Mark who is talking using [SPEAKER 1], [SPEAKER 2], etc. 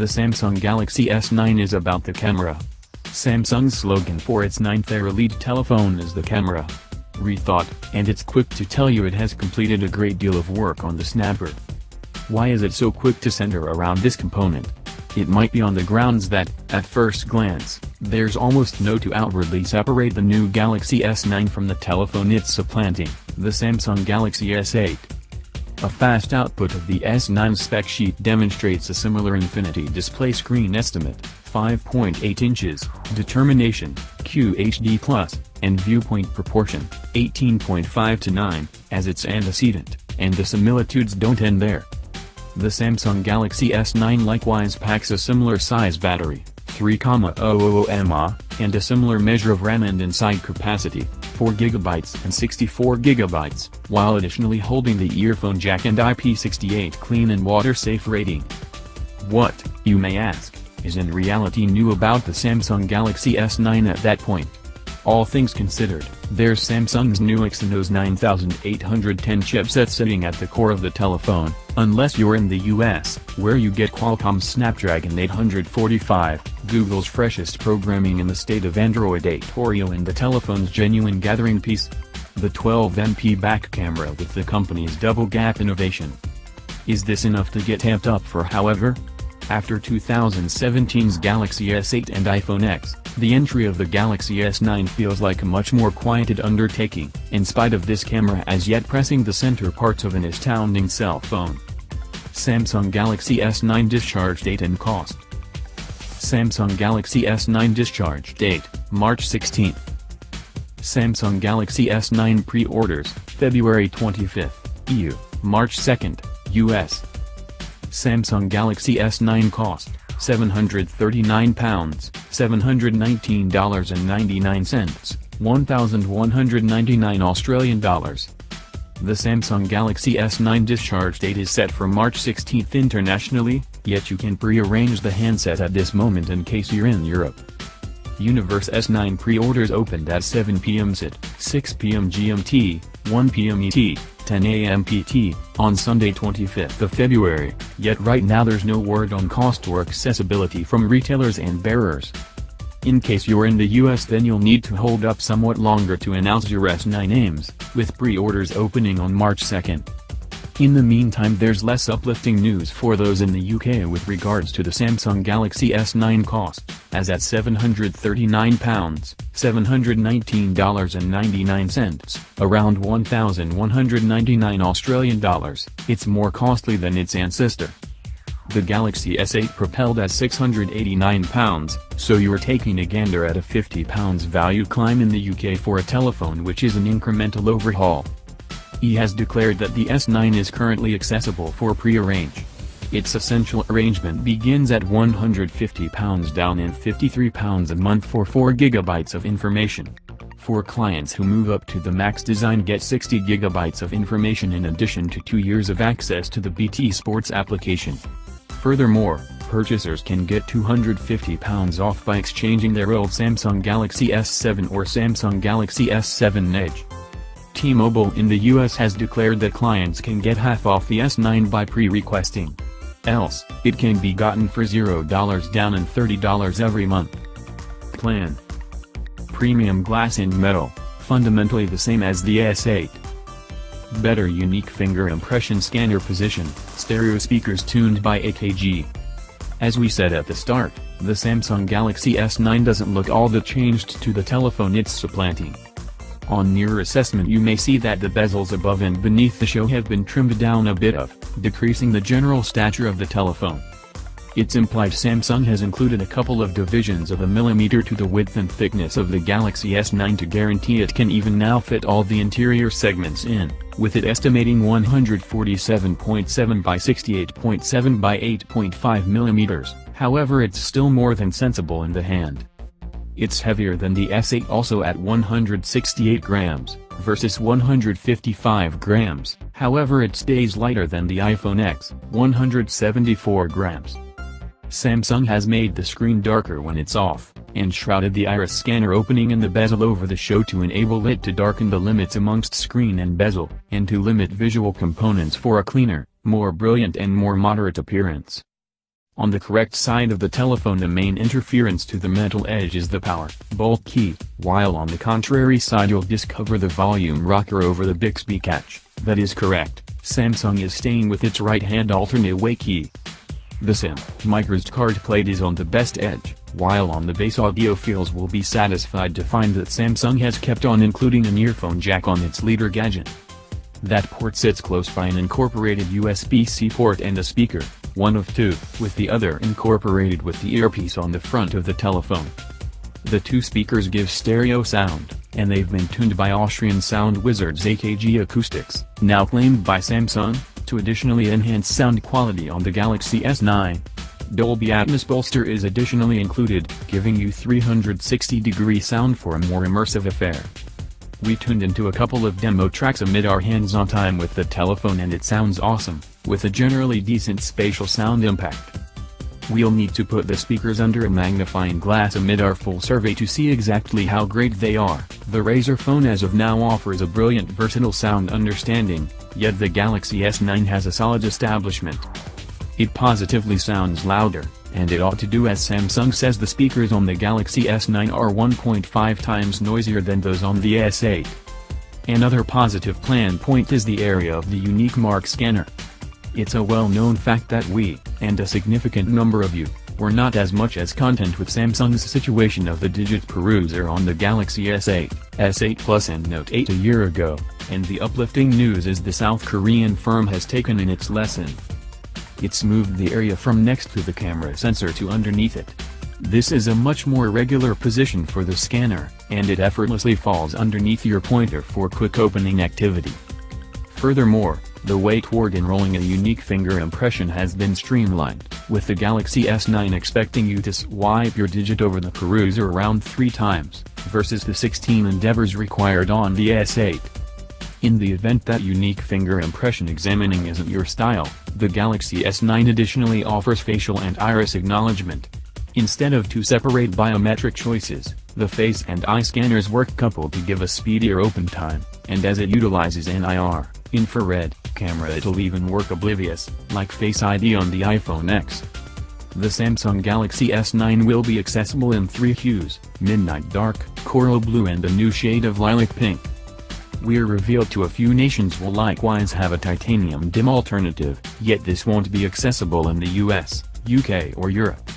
[SPEAKER 1] The Samsung Galaxy S9 is about the camera. Samsung's slogan for its 9th-era elite telephone is the camera. Rethought, and it's quick to tell you it has completed a great deal of work on the snapper. Why is it so quick to center around this component? It might be on the grounds that, at first glance, there's almost no to outwardly separate the new Galaxy S9 from the telephone it's supplanting, the Samsung Galaxy S8. A fast output of the S9 spec sheet demonstrates a similar Infinity display screen estimate, 5.8 inches, determination, QHD+, and viewpoint proportion, 18.5:9, as its antecedent, and the similitudes don't end there. The Samsung Galaxy S9 likewise packs a similar size battery, 3,000 mAh, and a similar measure of RAM and inside capacity, 4GB and 64GB, while additionally holding the earphone jack and IP68 clean and water-safe rating. What, you may ask, is in reality new about the Samsung Galaxy S9 at that point? All things considered, there's Samsung's new Exynos 9810 chipset sitting at the core of the telephone, unless you're in the US, where you get Qualcomm's Snapdragon 845, Google's freshest programming in the state of Android 8 Oreo and the telephone's genuine gathering piece, the 12MP back camera with the company's double-gap innovation. Is this enough to get amped up for? However, after 2017's Galaxy S8 and iPhone X, the entry of the Galaxy S9 feels like a much more quieted undertaking, in spite of this camera as yet pressing the center parts of an astounding cell phone. Samsung Galaxy S9 discharge date and cost. Samsung Galaxy S9 discharge date, March 16. Samsung Galaxy S9 pre-orders, February 25, EU, March 2, US. Samsung Galaxy S9 cost, £739, $719.99, 1,199 Australian dollars. The Samsung Galaxy S9 discharge date is set for March 16 internationally, yet you can pre-arrange the handset at this moment in case you're in Europe. Universe S9 pre-orders opened at 7 p.m. CIT, 6 p.m. GMT, 1 p.m. ET, 10 a.m. PT, on Sunday 25th of February, yet right now there's no word on cost or accessibility from retailers and bearers. In case you're in the US, then you'll need to hold up somewhat longer to announce your S9 names, with pre-orders opening on March 2nd. In the meantime, there's less uplifting news for those in the UK with regards to the Samsung Galaxy S9 cost, as at £739, $719.99, around 1,199 Australian dollars, it's more costly than its ancestor. The Galaxy S8 propelled at £689, so you're taking a gander at a £50 value climb in the UK for a telephone which is an incremental overhaul. He has declared that the S9 is currently accessible for pre-arrange. Its essential arrangement begins at £150 down and £53 a month for 4GB of information. For clients who move up to the Max design, get 60GB of information in addition to 2 years of access to the BT Sports application. Furthermore, purchasers can get £250 off by exchanging their old Samsung Galaxy S7 or Samsung Galaxy S7 Edge. T-Mobile in the US has declared that clients can get half off the S9 by pre-requesting. Else, it can be gotten for $0 down and $30 every month. Plan. Premium glass and metal, fundamentally the same as the S8. Better unique finger impression scanner position, stereo speakers tuned by AKG. As we said at the start, the Samsung Galaxy S9 doesn't look all that changed to the telephone it's supplanting. On nearer assessment, you may see that the bezels above and beneath the show have been trimmed down a bit, decreasing the general stature of the telephone. It's implied Samsung has included a couple of divisions of a millimeter to the width and thickness of the Galaxy S9 to guarantee it can even now fit all the interior segments in, with it estimating 147.7 by 68.7 by 8.5 millimeters. However, it's still more than sensible in the hand. It's heavier than the S8, also at 168 grams, versus 155 grams, however it stays lighter than the iPhone X, 174 grams. Samsung has made the screen darker when it's off, and shrouded the iris scanner opening in the bezel over the show to enable it to darken the limits amongst screen and bezel, and to limit visual components for a cleaner, more brilliant and more moderate appearance. On the correct side of the telephone, the main interference to the metal edge is the power bulb key, while on the contrary side you'll discover the volume rocker over the Bixby catch. That is correct, Samsung is staying with its right-hand alternate way key. The SIM microSD card plate is on the best edge, while on the base audiophiles will be satisfied to find that Samsung has kept on including an earphone jack on its leader gadget. That port sits close by an incorporated USB-C port and a speaker, one of two, with the other incorporated with the earpiece on the front of the telephone. The two speakers give stereo sound, and they've been tuned by Austrian sound wizards AKG Acoustics, now claimed by Samsung, to additionally enhance sound quality on the Galaxy S9. Dolby Atmos bolster is additionally included, giving you 360-degree sound for a more immersive affair. We tuned into a couple of demo tracks amid our hands-on time with the telephone and it sounds awesome, with a generally decent spatial sound impact. We'll need to put the speakers under a magnifying glass amid our full survey to see exactly how great they are. The Razer phone as of now offers a brilliant versatile sound understanding, yet the Galaxy S9 has a solid establishment. It positively sounds louder, and it ought to do, as Samsung says the speakers on the Galaxy S9 are 1.5 times noisier than those on the S8. Another positive plan point is the area of the unique mark scanner. It's a well-known fact that we, and a significant number of you, were not as much as content with Samsung's situation of the digit peruser on the Galaxy S8, S8 Plus and Note 8 a year ago, and the uplifting news is the South Korean firm has taken in its lesson. It's moved the area from next to the camera sensor to underneath it. This is a much more regular position for the scanner, and it effortlessly falls underneath your pointer for quick opening activity. Furthermore, the way toward enrolling a unique finger impression has been streamlined, with the Galaxy S9 expecting you to swipe your digit over the peruser around 3 times, versus the 16 endeavors required on the S8. In the event that unique finger impression examining isn't your style, the Galaxy S9 additionally offers facial and iris acknowledgement. Instead of 2 separate biometric choices, the face and eye scanners work coupled to give a speedier open time, and as it utilizes an IR, infrared, camera, it'll even work oblivious, like Face ID on the iPhone X. The Samsung Galaxy S9 will be accessible in 3 hues, midnight dark, coral blue and a new shade of lilac pink. We're revealed to a few nations will likewise have a titanium dim alternative, yet this won't be accessible in the US, UK or Europe.